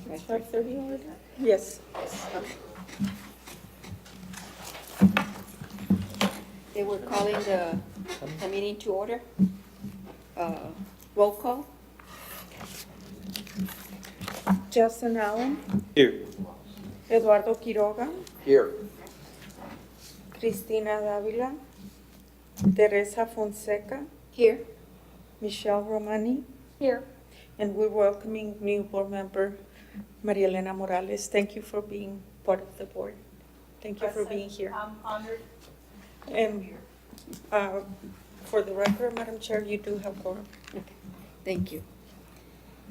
Right. 5:30 already? Yes. Okay. They were calling the meeting to order. Roll call. Justin Allen, Here. Eduardo Quiroga, Here. Cristina Dávila, Teresa Fonseca, Here. Michelle Romani. Here. And we're welcoming new board member Maria Elena Morales. Thank you for being part of the board. Thank you for being here. I'm honored. And for the record, Madam Chair, you do have quorum. Okay. Thank you.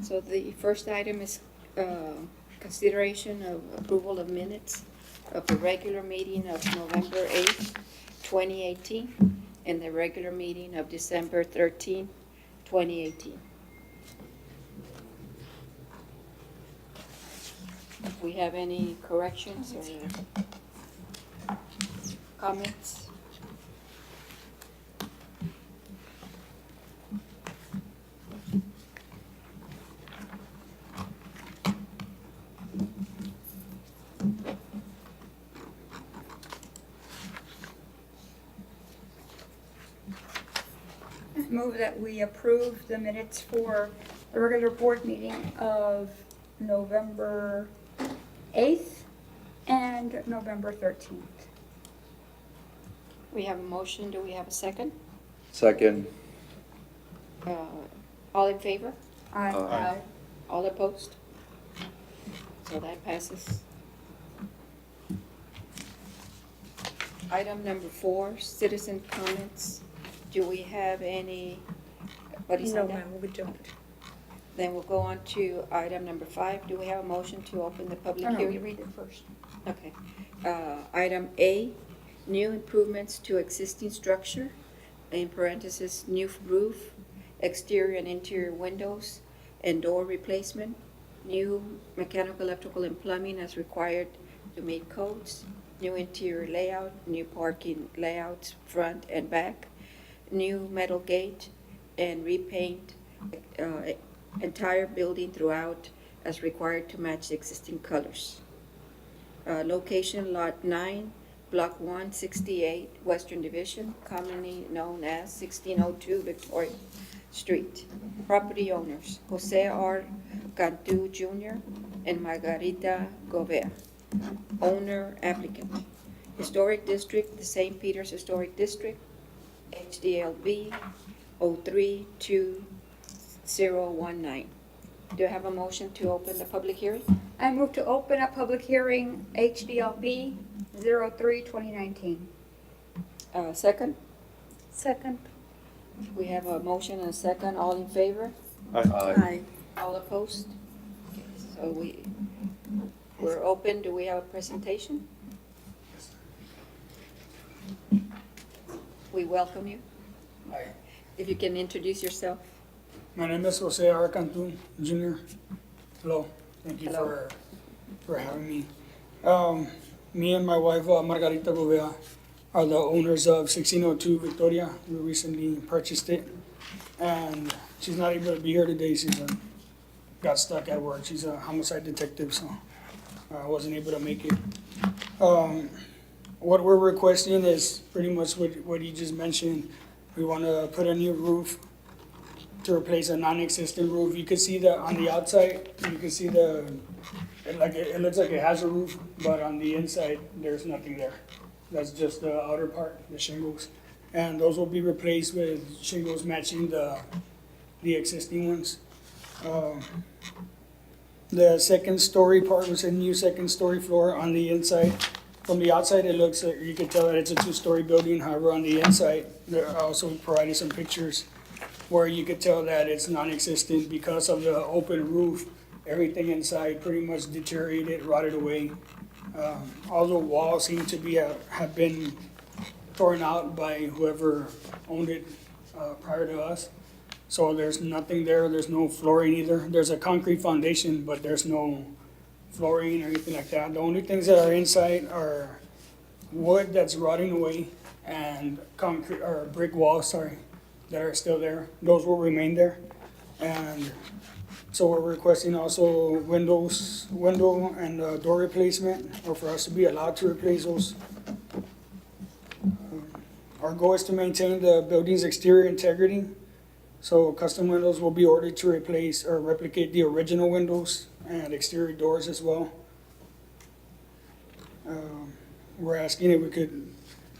So the first item is consideration of approval of minutes of the regular meeting of November 8th, 2018, and the regular meeting of December 13th, 2018. If we have any corrections or comments? Move that we approve the minutes for the regular board meeting of November 8th and November 13th. We have a motion. Do we have a second? Second. All in favor? Aye. All opposed? So that passes. Item number 4, citizen comments. Do we have any, what is No, that? ma'am, we don't. Then we'll go on to item number 5. Do we have a motion to open the public No, we hearing? read it first. Okay. Item A, new improvements to existing structure, in parentheses, new roof, exterior and interior windows, and door replacement, new mechanical, electrical, and plumbing as required to meet codes, new interior layout, new parking layouts, front and back, new metal gate, and repaint entire building throughout as required to match the existing colors. Location Lot 9, Block 168, Western Division, commonly known as 1602 Victoria Street. Property owners, Jose R. Cantu Jr. and Margarita Govea. Owner applicant. Historic District, the St. Peter's Historic District, HDLB 032019. Do I have a motion to open the public hearing? I move to open a public hearing, HDLB 03-2019. Second? Second. We have a motion and a second. All in favor? Aye. All opposed? Okay, so we're open. Do we have a presentation? We welcome you. Hi, If you can introduce yourself. my name is Jose R. Cantu Jr. Hello, thank you Hello. for having me. Me and my wife Margarita Govea are the owners of 1602 Victoria. We recently purchased it, and she's not able to be here today. She's got stuck at work. She's a homicide detective, so I wasn't able to make it. What we're requesting is pretty much what you just mentioned. We want to put a new roof to replace a non-existent roof. You can see that on the outside, you can see it looks like it has a roof, but on the inside, there's nothing there. That's just the outer part, the shingles. And those will be replaced with shingles matching the existing ones. The second story part was a new second story floor on the inside. From the outside, it looks, you can tell that it's a 2-story building. However, on the inside, there are also provided some pictures where you could tell that it's non-existent because of the open roof. Everything inside pretty much deteriorated, rotted away. All the walls seem to have been torn out by whoever owned it prior to us. So there's nothing there. There's no flooring either. There's a concrete foundation, but there's no flooring or anything like that. The only things that are inside are wood that's rotting away and concrete or brick walls, that are still there. Those will remain there. And So we're requesting also window and door replacement, or for us to be allowed to replace those. Our goal is to maintain the building's exterior integrity. So custom windows will be ordered to replace or replicate the original windows and exterior doors as well. We're asking if we could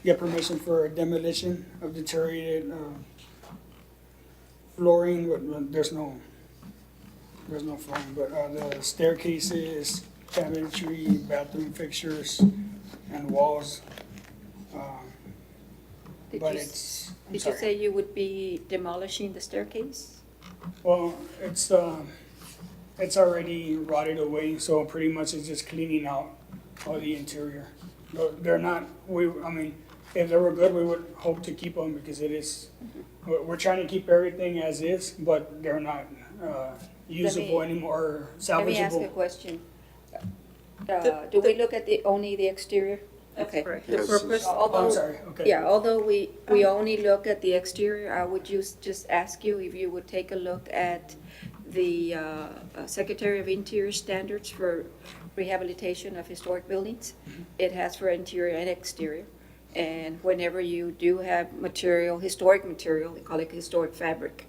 get permission for demolition of deteriorated flooring, but there's no flooring, but the staircases, cabinetry, bathroom fixtures, and walls. Did But you, it's, I'm did you sorry. say you would be demolishing the staircase? Well, it's already rotted away, so pretty much it's just cleaning out all the interior. They're not, I mean, if they were good, we would hope to keep them because it is, we're trying to keep everything as is, but they're not usable anymore, or Let me ask a salvageable. question. The- Do we look at only the exterior? Okay. Correct. Yes. The purpose, Oh, I'm Although, sorry, okay. yeah, although we only look at the exterior, I would just ask you if you would take a look at the Secretary of Interior standards for rehabilitation of historic buildings. It has for interior and exterior. And whenever you do have material, historic material, they call it historic fabric,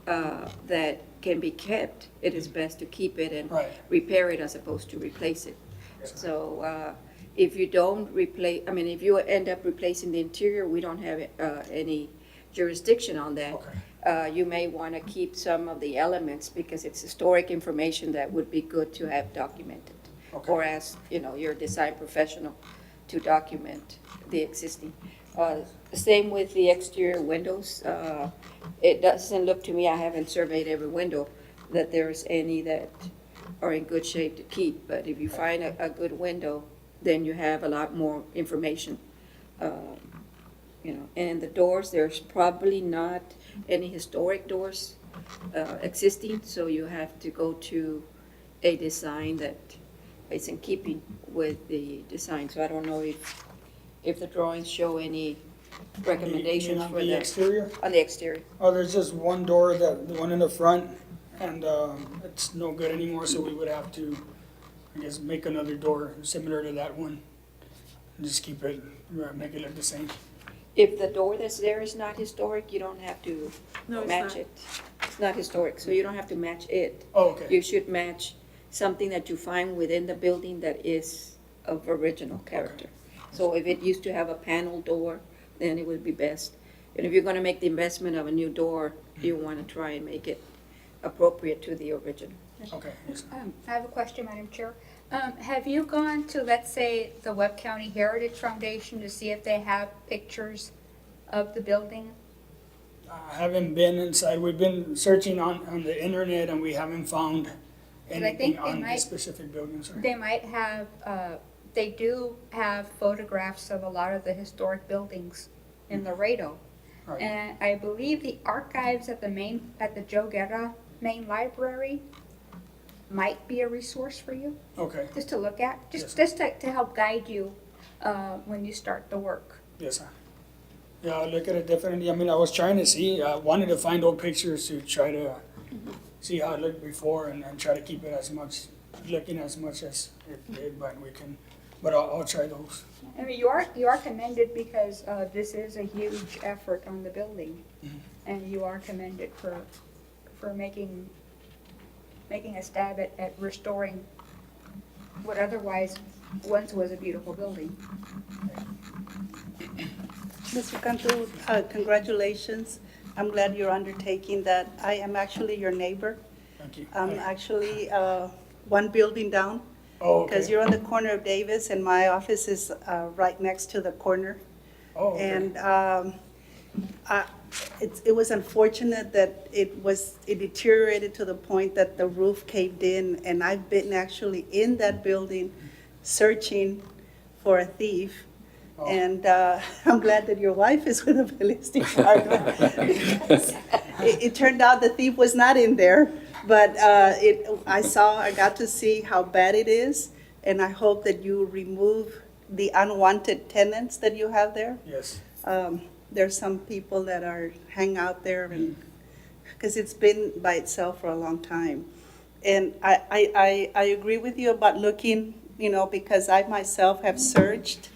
that can be kept, it is best to keep it and Right. repair it as opposed to replace it. Yes, ma'am. So if you don't replace, I mean, if you end up replacing the interior, we don't have any jurisdiction on that. Okay. You may want to keep some of the elements because it's historic information that would be good to have documented. Okay. Or ask, your design professional to document the existing. Same with the exterior windows. It doesn't look to me, I haven't surveyed every window, that there's any that are in good shape to keep. But if you find a good window, then you have a lot more information. And the doors, there's probably not any historic doors existing, so you have to go to a design that is in keeping with the design. So I don't know if the drawings show any recommendations On for the that exterior? on the exterior. Oh, there's just one door, the one in the front, and it's no good anymore, so we would have to, I guess, make another door similar to that one. And just keep it, make it look the same. If the door that's there is not historic, you don't have to No, it's match not. it. It's not historic, so you don't have to match it. Oh, okay. You should match something that you find within the building that is of original character. So if it used to have a panel door, then it would be best. And if you're gonna make the investment of a new door, you wanna try and make it appropriate to the original. Okay, yes. I have a question, Madam Chair. Have you gone to, let's say, the Webb County Heritage Foundation to see if they have pictures of the building? I haven't been inside, we've been searching on the internet and we haven't found I anything think they on might- this specific building, sorry. They might have, they do have photographs of a lot of the historic buildings in Laredo. Right. And I believe the archives at the Joe Guerra main library might be a resource for you, Okay, just to look at, Yes. just to help guide you when you start the work. yes, sir. Yeah, I'll look at it definitely. I mean, I was trying to see, I wanted to find old pictures to try to see how it looked before and try to keep it looking as much as it did, but I'll try those. I mean, you are commended because this is a huge effort on the building. Mhm. And you are commended for making a stab at restoring what otherwise once was a beautiful building. Mr. Cantu, congratulations. I'm glad you're undertaking that. I am actually your neighbor. Thank you. I'm actually one building down, Oh, because okay. you're on the corner of Davis, and my office is right next to the corner. Oh, okay. And it was unfortunate that it deteriorated to the point that the roof caved in, and I've been actually in that building searching for a thief. Oh. And I'm glad that your wife is with the police department. Because it turned out the thief was not in there, but I got to see how bad it is, and I hope that you remove the unwanted tenants that you have there. Yes, There's some people that hang out there, and because it's been by itself for a long time. And I agree with you about looking, because I myself have searched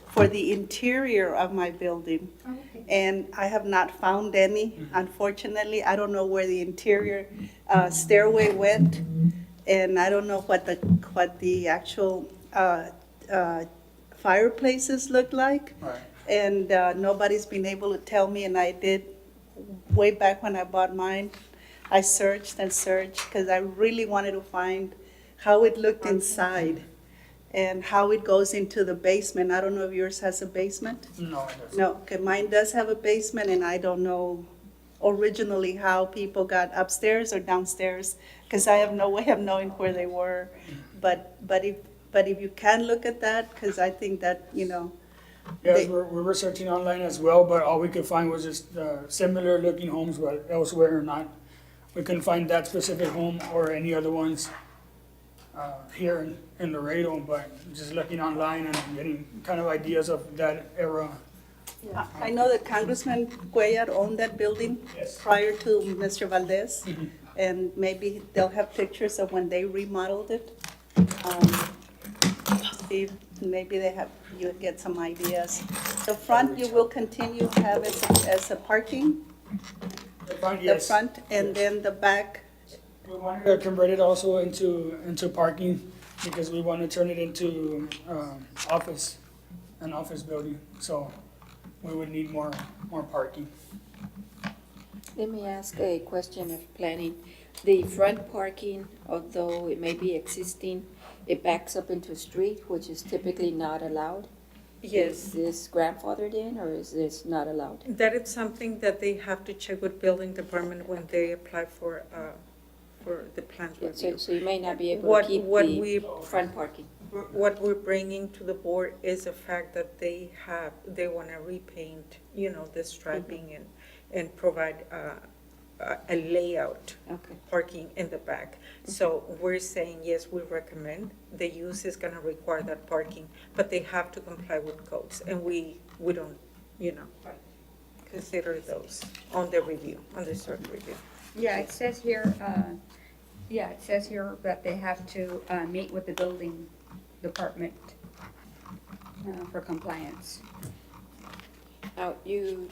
for the interior of my building. Okay. And I have not found any, unfortunately. I don't know where the interior stairway went, and I don't know what the actual fireplaces look like. Right. And nobody's been able to tell me, and I did way back when I bought mine. I searched and searched because I really wanted to find how it looked inside and how it goes into the basement. I don't know if yours has a basement? No, it doesn't. No, okay, mine does have a basement, and I don't know originally how people got upstairs or downstairs, because I have no way of knowing where they were. But if you can look at that, because I think that, Yes, They- we're researching online as well, but all we could find was just similar looking homes, but elsewhere or not. We couldn't find that specific home or any other ones here in Laredo, but just looking online and getting kind of ideas of that era. I know that Congressman Cuellar owned that building Yes. prior to Mr. Valdez, and maybe they'll have pictures of when they remodeled it. See, maybe you'll get some ideas. The front, you will continue to have as a parking, The front, the yes. front, and then the back. We wanted to convert it also into parking because we want to turn it into an office building. So we would need more parking. Let me ask a question of planning. The front parking, although it may be existing, it backs up into a street, which is typically not allowed? Yes, Is this grandfathered in, or is this not allowed? that is something that they have to check with building department when they apply for the plans So, review. so you may not be able What- to keep what the we- front parking? What we're bringing to the board is the fact that they want to repaint, the striping and provide a layout Okay. parking in the back. So we're saying, yes, we recommend, the use is gonna require that parking, but they have to comply with codes, and we don't, consider those on the review, on the cert review. Yeah, it says here, that they have to meet with the building department for compliance. Now, you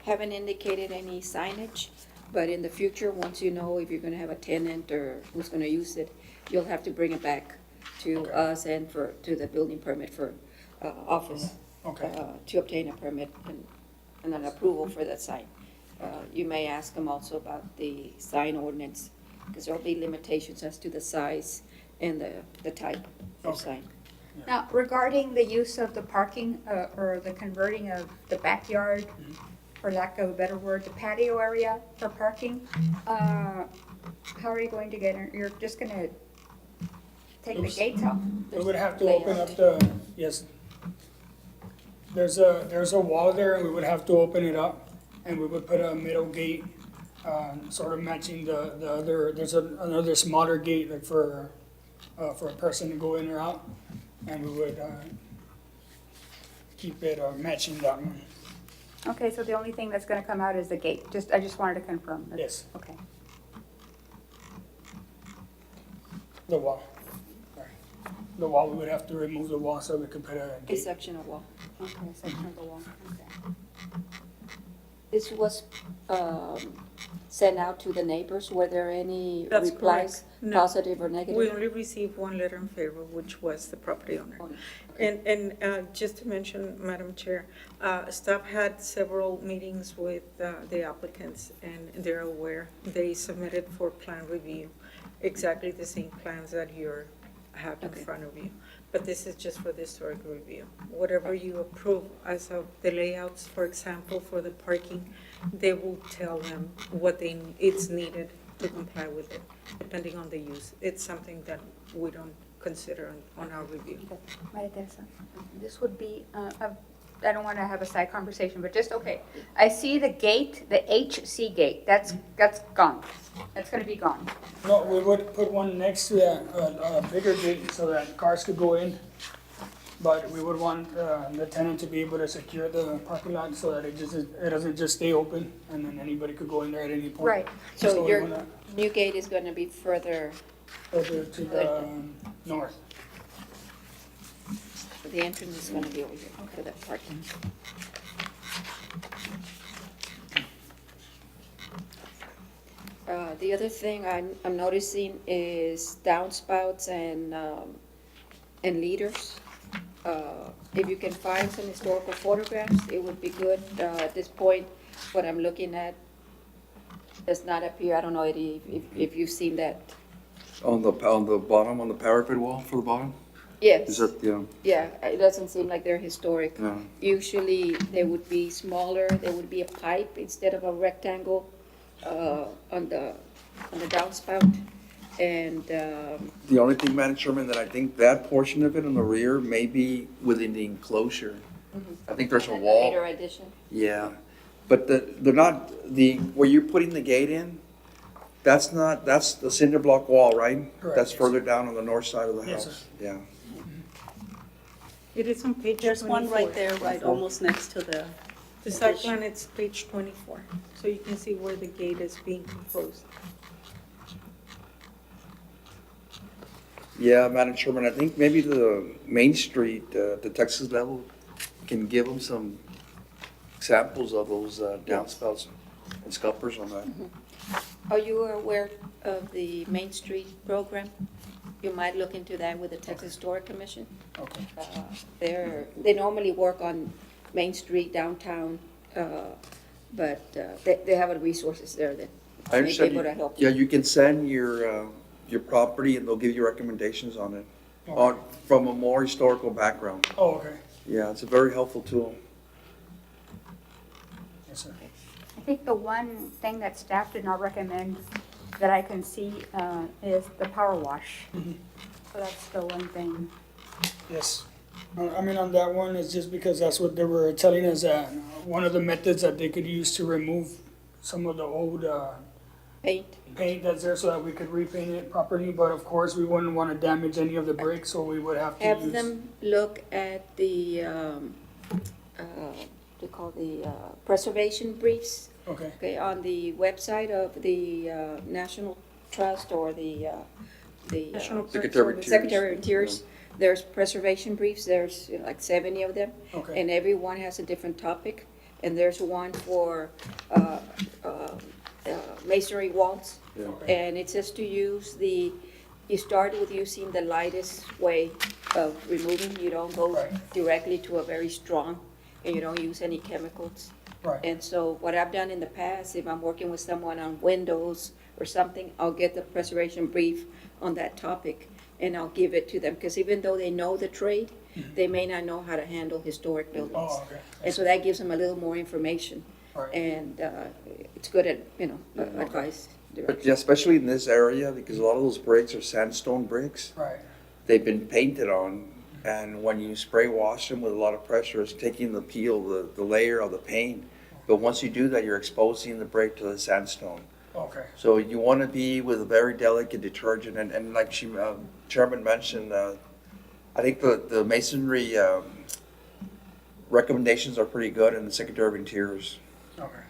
haven't indicated any signage, but in the future, once you know if you're gonna have a tenant or who's gonna use it, you'll have to bring it back to us and to the building permit for office. Okay. To obtain a permit and an approval for that sign. You may ask them also about the sign ordinance, because there'll be limitations as to the size and the type of Okay. sign. Now, regarding the use of the parking, or the converting of the backyard, for lack of a better word, the patio area for parking, how are you going to get, you're just gonna take the Oops. gates off? We would have to open up yes. There's a wall there, and we would have to open it up, and we would put a middle gate, sort of matching the other, there's another smaller gate, like for a person to go in or out, and we would keep it matching that one. Okay, so the only thing that's gonna come out is the gate, I just wanted to confirm. Yes, Okay. the wall. Sorry. The wall, we would have to remove the wall so we could put a A gate. sectional wall. Okay, section of the wall, okay. This was sent out to the neighbors. Were there any That's replies, correct. No. positive or negative? We only received one letter in favor, which was the property owner. Oh, And just to mention, Madam Chair, staff had several meetings with the applicants, and they're aware. They submitted for plan review, exactly the same plans that you have in Okay. front of you. But this is just for the historic review. Whatever you approve as of the layouts, for example, for the parking, they will tell them what it's needed to comply with it, depending on the use. It's something that we don't consider on our review. Maria Teresa, this would be, I don't want to have a side conversation, but just, okay. I see the gate, the HC gate, that's gone. That's going to be gone. No, we would put one next to that, a bigger gate so that cars could go in. But we would want the tenant to be able to secure the parking lot so that it doesn't just stay open and then anybody could go in there at any point. Right. So we your wanna- new gate is gonna be further, Over to the north. the entrance is gonna be over here for that parking. The other thing I'm noticing is downspouts and leaders. If you can find some historical photographs, it would be good. At this point, what I'm looking at does not appear, I don't know, Eddie, if you've seen that. On the bottom, on the parapet wall for the bottom? Yes. Is that, yeah, Yeah, it doesn't seem like they're historic. no. Usually, they would be smaller, there would be a pipe instead of a rectangle on the downspout. And, The only thing, Madam Chairman, that I think that portion of it in the rear may be within the enclosure. I think there's a wall. later addition. Yeah, but they're not, where you're putting the gate in, that's the cinder block wall, right? Correct, That's yes. further down on the north side of the Yes, house, yeah. It is on page 24. There's one right there, right, almost next to the, The site plan, it's page 24, so you can see where the gate is being proposed. Yeah, Madam Chairman, I think maybe the Main Street, the Texas level, can give them some examples of those downspouts and scuppers on that. Are you aware of the Main Street program? You might look into that with the Texas Historic Commission. Okay. They normally work on Main Street downtown, but they have the resources there that I may be understand, able to help yeah, you. you can send your property and they'll give you recommendations on it, Okay. from a more historical background. Oh, okay. Yeah, it's a very helpful tool. Yes, sir. I think the one thing that staff did not recommend that I can see is the power wash. So that's the one thing. Yes. I mean, on that one, it's just because that's what they were telling us, that one of the methods that they could use to remove some of the old Paint. paint that's there so that we could repaint it properly, but of course, we wouldn't want to damage any of the bricks, so we would have to use. Have them look at the, they call the preservation briefs, Okay, okay, on the website of the National Trust or the National Park Secretary of Service. Secretary of Interior's. There's preservation briefs, there's like 70 of them. okay, And every one has a different topic, and there's one for masonry walls. Yeah. And it says to use you start with using the lightest way of removing, you don't go Right. directly to a very strong, and you don't use any chemicals. right, And so what I've done in the past, if I'm working with someone on windows or something, I'll get the preservation brief on that topic, and I'll give it to them, because even though they know the trade, they may not know how to handle historic buildings. oh, okay, And so that gives them a little more information, right, and it's good at, advice. But yeah, especially in this area, because a lot of those bricks are sandstone bricks. right, They've been painted on, and when you spray wash them with a lot of pressure, it's taking the peel, the layer of the paint. But once you do that, you're exposing the brick to the sandstone. okay, So you want to be with a very delicate detergent, and like Chairman mentioned, I think the masonry recommendations are pretty good, and the Secretary of Interior's. okay,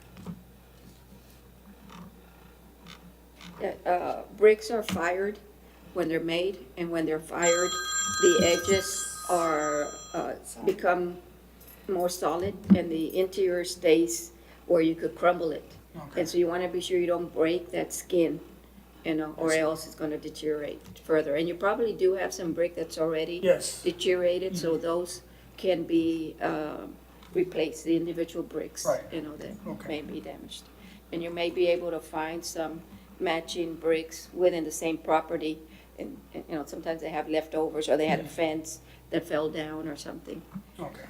Bricks are fired when they're made, and when they're fired, the edges are, become more solid, and the interior stays where you could crumble it. okay, And so you want to be sure you don't break that skin, or else it's going to deteriorate further. And you probably do have some brick that's already yes, deteriorated, so those can be replaced, the individual bricks, Right. that Okay. may be damaged. And you may be able to find some matching bricks within the same property, and sometimes they have leftovers, or they had a fence that fell down or something. okay,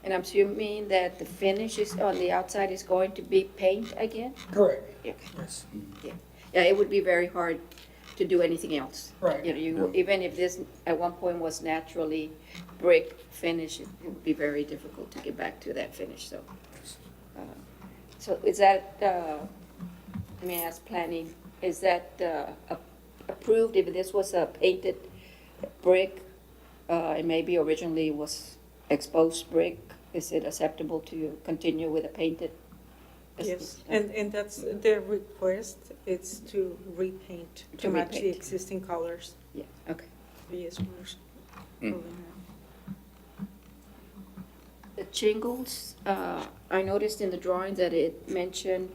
And I'm assuming that the finish is, on the outside is going to be paint again? correct, Yeah. yes, Yeah, it would be very hard to do anything else. right, Even if this at one point was naturally brick finish, it would be very difficult to get back to that finish, so. So is that, let me ask planning, is that approved if this was a painted brick, and maybe originally was exposed brick, is it acceptable to continue with a painted? Yes, and that's their request, it's to repaint, to To match the repaint. existing colors. Yeah, okay. Yes, we're Mm. moving on. The shingles, I noticed in the drawings that it mentioned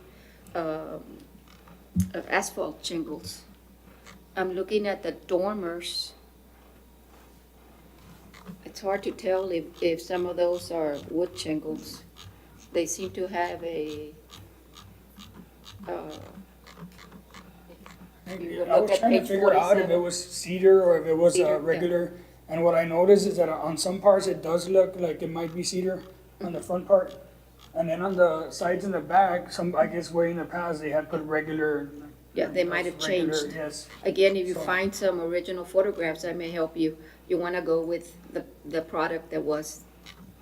asphalt shingles. I'm looking at the dormers. It's hard to tell if some of those are wood shingles. They seem to have a, you would I look was at trying to page figure out if it 47. was cedar or if it was Cedar, yeah. regular. And what I noticed is that on some parts, it does look like it might be cedar on the front part. And then on the sides and the back, I guess way in the past, they had put regular. Yeah, they might have regular, changed. Yes. Again, if you So- find some original photographs, that may help you. You want to go with the product that was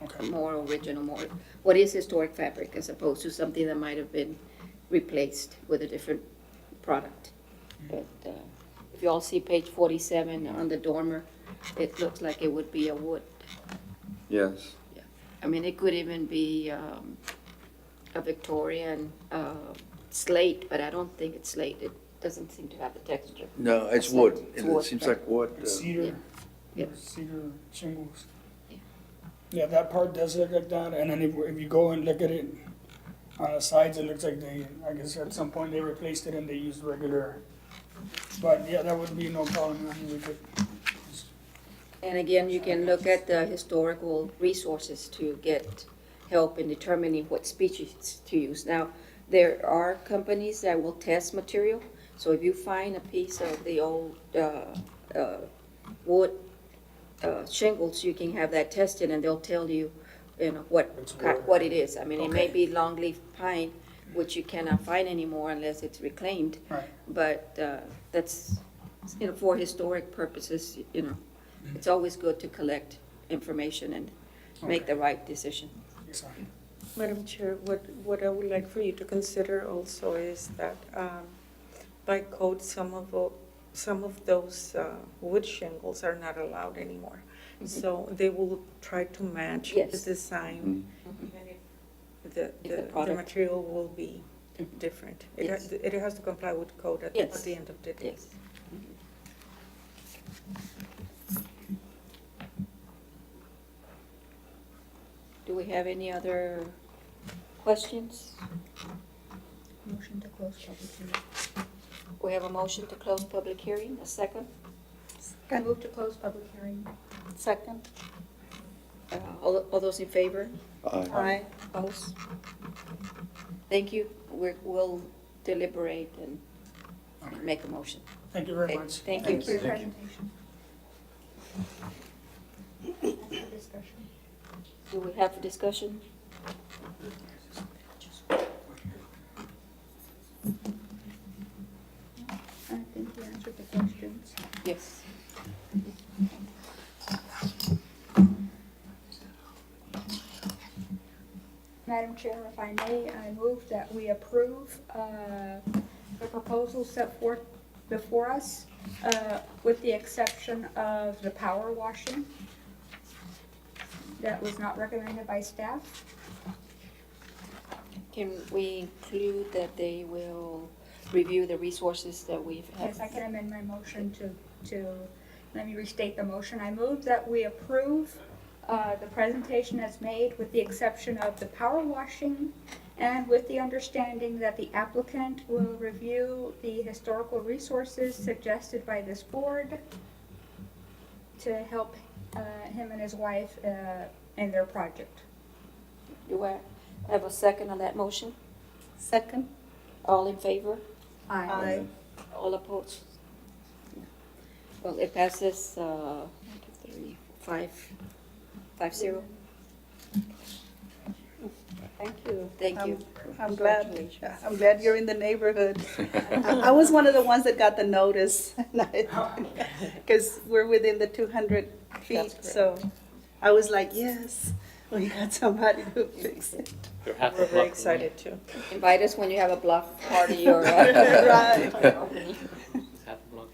Okay. more original, more, what is historic fabric as opposed to something that might have been replaced with a different product. But if you all see page 47 on the dormer, it looks like it would be a wood. Yes. I mean, it could even be a Victorian slate, but I don't think it's slate. It doesn't seem to have the texture. No, it's It's wood. like- it's It wood, seems right. like wood. It's cedar. Yeah. Cedar shingles. Yeah. Yeah, that part does look like that. And then if you go and look at it on the sides, it looks like I guess at some point they replaced it and they used regular. But yeah, that would be no problem. I mean, we could. And again, you can look at the historical resources to get help in determining what species to use. Now, there are companies that will test material, so if you find a piece of the old wood shingles, you can have that tested and they'll tell you, what it is. I mean, it may be longleaf pine, which you cannot find anymore unless it's reclaimed. Right. But that's, for historic purposes, it's always good to collect information and make the right decision. Yes, sir. Madam Chair, what I would like for you to consider also is that by code, some of those wood shingles are not allowed anymore. So they will try to match the Yes. design, even if the product- material will be different. Yes. It has to comply with code at Yes. the end of the day. Yes. Do we have any other questions? Motion to close public hearing. We have a motion to close public hearing, a second. I move to close public hearing. Second. All those in favor? Aye. Opposed? Thank you. We'll deliberate and make a motion. Thank you very Okay, much. thank Thank you you. for your presentation. Discussion. Do we have a discussion? I think we answered the questions. Yes. Madam Chair, if I may, I move that we approve the proposal set forth before us, with the exception of the power washing that was not recommended by staff. Can we include that they will review the resources that we've had? Yes, I can amend my motion to, let me restate the motion. I move that we approve the presentation as made with the exception of the power washing and with the understanding that the applicant will review the historical resources suggested by this board to help him and his wife in their project. Do I have a second on that motion? Second. All in favor? Aye. All opposed? Well, it passes, 5-0. Thank you. Thank you. I'm glad, Congratulations. I'm glad you're in the neighborhood. I was one of the ones that got the notice, because we're within the 200 That's feet, correct. so I was like, yes, we got somebody to fix it. They're half We're a very block away. excited too. Invite us when you have a block party or Right. opening. It's half a block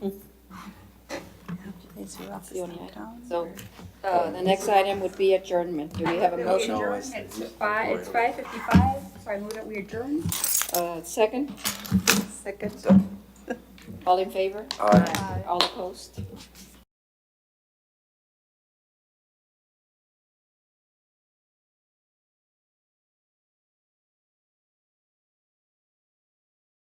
away. Is your That's office the only in item. town? So, the next item would be adjournment. Do we have a We motion? adjourn. It's 5:55, so I move that we adjourn. Second, Second. all in favor? Aye. All opposed?